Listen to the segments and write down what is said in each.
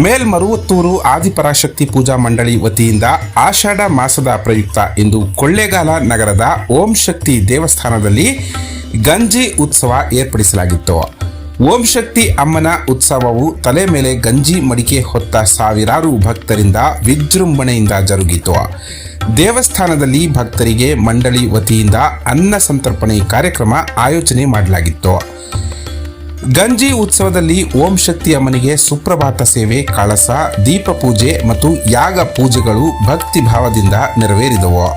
ಮೇಲ್ಮರುವತ್ತೂರು ಆದಿಪರಾಶಕ್ತಿ ಪೂಜಾ ಮಂಡಳಿ ವತಿಯಿಂದ ಆಷಾಢ ಮಾಸದ ಪ್ರಯುಕ್ತ ಇಂದು ಕೊಳ್ಳೇಗಾಲ ನಗರದ ಓಂ ಶಕ್ತಿ ದೇವಸ್ಥಾನದಲ್ಲಿ ಗಂಜಿ ಉತ್ಸವ ಏರ್ಪಡಿಸಲಾಗಿತ್ತು. ಓಂ ಶಕ್ತಿ ಅಮ್ಮನ ಉತ್ಸವವು ತಲೆ ಮೇಲೆ ಗಂಜಿ ಮಡಿಕೆ ಹೊತ್ತ ಸಾವಿರಾರು ಭಕ್ತರಿಂದ ವಿಜೃಂಭಣೆಯಿಂದ ಜರುಗಿತು. ದೇವಸ್ಥಾನದಲ್ಲಿ ಭಕ್ತರಿಗೆ ಮಂಡಳಿ ವತಿಯಿಂದ ಅನ್ನ ಸಂತರ್ಪಣೆ ಕಾರ್ಯಕ್ರಮ ಆಯೋಜನೆ ಮಾಡಲಾಗಿತ್ತು. ಗಂಜಿ ಉತ್ಸವದಲ್ಲಿ ಓಂ ಶಕ್ತಿ ಅಮ್ಮನಿಗೆ ಸುಪ್ರಭಾತ ಸೇವೆ, ಕಳಸ, ದೀಪ ಪೂಜೆ ಮತ್ತು ಯಾಗ ಪೂಜೆಗಳು ಭಕ್ತಿ ಭಾವದಿಂದ ನೆರವೇರಿದವು.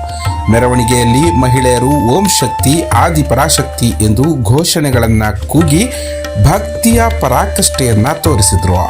ಮೆರವಣಿಗೆಯಲ್ಲಿ ಮಹಿಳೆಯರು ಓಂ ಶಕ್ತಿ ಆದಿಪರಾಶಕ್ತಿ ಎಂದು ಘೋಷಣೆಗಳನ್ನು ಕೂಗಿ ಭಕ್ತಿಯ ಪರಾಕಾಷ್ಠೆಯನ್ನ ತೋರಿಸಿದ್ರು.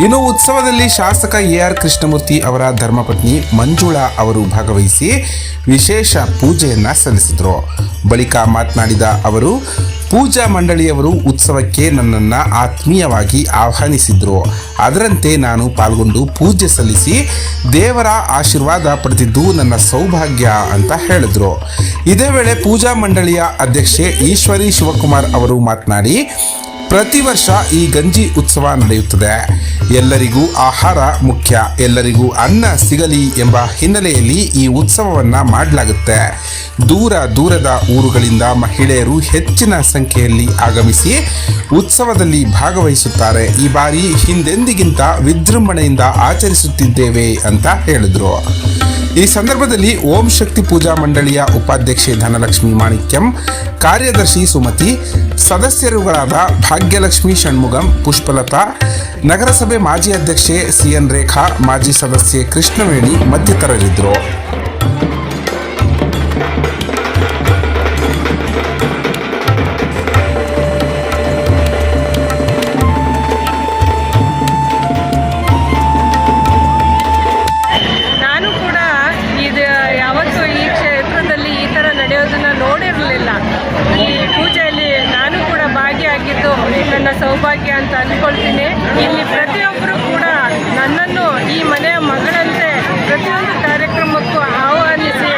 ಇನ್ನು ಉತ್ಸವದಲ್ಲಿ ಶಾಸಕ ಎ.ಆರ್. ಕೃಷ್ಣಮೂರ್ತಿ ಅವರ ಧರ್ಮಪತ್ನಿ ಮಂಜುಳಾ ಅವರು ಭಾಗವಹಿಸಿ ವಿಶೇಷ ಪೂಜೆಯನ್ನ ಸಲ್ಲಿಸಿದರು. ಬಳಿಕ ಮಾತನಾಡಿದ ಅವರು, ಪೂಜಾ ಮಂಡಳಿಯವರು ಉತ್ಸವಕ್ಕೆ ನನ್ನನ್ನು ಆತ್ಮೀಯವಾಗಿ ಆಹ್ವಾನಿಸಿದ್ರು. ಅದರಂತೆ ನಾನು ಪಾಲ್ಗೊಂಡು ಪೂಜೆ ಸಲ್ಲಿಸಿ ದೇವರ ಆಶೀರ್ವಾದ ಪಡೆದಿದ್ದು ನನ್ನ ಸೌಭಾಗ್ಯ ಅಂತ ಹೇಳಿದ್ರು. ಇದೇ ವೇಳೆ ಪೂಜಾ ಮಂಡಳಿಯ ಅಧ್ಯಕ್ಷೆ ಈಶ್ವರಿ ಶಿವಕುಮಾರ್ ಅವರು ಮಾತನಾಡಿ, ಪ್ರತಿ ವರ್ಷ ಈ ಗಂಜಿ ಉತ್ಸವ ನಡೆಯುತ್ತದೆ. ಎಲ್ಲರಿಗೂ ಆಹಾರ ಮುಖ್ಯ, ಎಲ್ಲರಿಗೂ ಅನ್ನ ಸಿಗಲಿ ಎಂಬ ಹಿನ್ನೆಲೆಯಲ್ಲಿ ಈ ಉತ್ಸವವನ್ನು ಮಾಡಲಾಗುತ್ತೆ. ದೂರದ ಊರುಗಳಿಂದ ಮಹಿಳೆಯರು ಹೆಚ್ಚಿನ ಸಂಖ್ಯೆಯಲ್ಲಿ ಆಗಮಿಸಿ ಉತ್ಸವದಲ್ಲಿ ಭಾಗವಹಿಸುತ್ತಾರೆ. ಈ ಬಾರಿ ಹಿಂದೆಂದಿಗಿಂತ ವಿಜೃಂಭಣೆಯಿಂದ ಆಚರಿಸುತ್ತಿದ್ದೇವೆ ಅಂತ ಹೇಳಿದರು. ಈ ಸಂದರ್ಭದಲ್ಲಿ ಓಂ ಶಕ್ತಿ ಪೂಜಾ ಮಂಡಳಿಯ ಉಪಾಧ್ಯಕ್ಷೆ ಧನಲಕ್ಷ್ಮಿ ಮಾಣಿಕ್ಯಂ, ಕಾರ್ಯದರ್ಶಿ ಸುಮತಿ, ಸದಸ್ಯರುಗಳಾದ ಭಾಗ್ಯಲಕ್ಷ್ಮಿ ಷಣ್ಮುಗಂ, ಪುಷ್ಪಲತಾ, ನಗರಸಭೆ ಮಾಜಿ ಅಧ್ಯಕ್ಷೆ ಸಿಎನ್ ರೇಖಾ, ಮಾಜಿ ಸದಸ್ಯೆ ಕೃಷ್ಣವೇಣಿ ಮತ್ತಿತರರಿದ್ದರು. ನೋಡಿರಲಿಲ್ಲ. ಈ ಪೂಜೆಯಲ್ಲಿ ನಾನು ಕೂಡ ಭಾಗಿಯಾಗಿದ್ದು ನನ್ನ ಸೌಭಾಗ್ಯ ಅಂತ ಅಂದ್ಕೊಳ್ತೀನಿ. ಇಲ್ಲಿ ಪ್ರತಿಯೊಬ್ಬರು ಕೂಡ ನನ್ನನ್ನು ಈ ಮನೆಯ ಮಗಳಂತೆ ಪ್ರತಿಯೊಂದು ಕಾರ್ಯಕ್ರಮಕ್ಕೂ ಆಹ್ವಾನಿಸಿ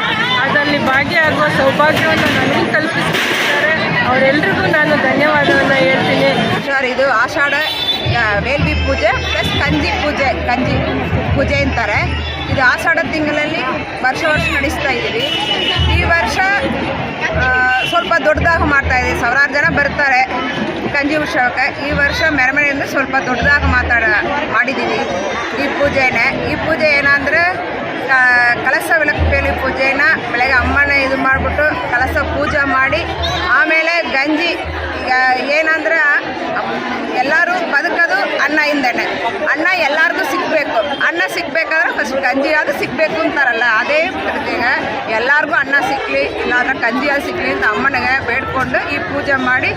ಅದರಲ್ಲಿ ಭಾಗಿಯಾಗುವ ಸೌಭಾಗ್ಯವನ್ನು ನನಗೂ ಕಲ್ಪಿಸುತ್ತಿದ್ದಾರೆ. ಅವರೆಲ್ಲರಿಗೂ ನಾನು ಧನ್ಯವಾದವನ್ನು ಹೇಳ್ತೀನಿ. ಸರ್, ಇದು ಆಷಾಢ ವೇಲ್ವಿ ಪೂಜೆ ಪ್ಲಸ್ ಗಂಜಿ ಪೂಜೆ ಅಂತಾರೆ. ಇದು ಆಷಾಢ ತಿಂಗಳಲ್ಲಿ ವರ್ಷ ನಡೆಸ್ತಾ ಇದ್ದೀವಿ. ಈ ವರ್ಷ ಸ್ವಲ್ಪ ದೊಡ್ಡದಾಗಿ ಮಾಡ್ತಾ ಇದ್ದೀವಿ. ಸಾವಿರಾರು ಜನ ಬರ್ತಾರೆ ಗಂಜಿ ಉತ್ಸವಕ್ಕೆ. ಈ ವರ್ಷ ಮೆರವಣಿಗೆಯಿಂದ ಸ್ವಲ್ಪ ದೊಡ್ಡದಾಗಿ ಮಾಡಿದ್ದೀವಿ ಈ ಪೂಜೆ ಏನಂದರೆ ಕಳಸ ಬೆಳಕು ಪೂಜೆನ ಬೆಳಗ್ಗೆ ಅಮ್ಮನ ಇದು ಮಾಡಿಬಿಟ್ಟು ಕಳಸ ಪೂಜೆ ಮಾಡಿ ಆಮೇಲೆ ಗಂಜಿ ಏನಂದ್ರೆ ಎಲ್ಲರೂ ಬದುಕೋದು ಅನ್ನದಿಂದನೇ. ಅನ್ನ ಎಲ್ಲರಿಗೂ ಸಿಗಬೇಕು. ಅನ್ನ ಸಿಗಬೇಕಾದ್ರೆ ಫಸ್ಟ್ ಗಂಜಿ ಅದು ಸಿಗಬೇಕು ಅಂತಾರಲ್ಲ, ಅದೇ ಈಗ ಎಲ್ಲರಿಗೂ ಅನ್ನ ಸಿಕ್ಕಲಿ ಇಲ್ಲಾಂದ್ರೆ ಗಂಜಿ ಅದು ಸಿಕ್ಕಲಿ ಅಂತ ಅಮ್ಮನಿಗೆ ಬೇಡ್ಕೊಂಡು ಈ ಪೂಜೆ ಮಾಡಿ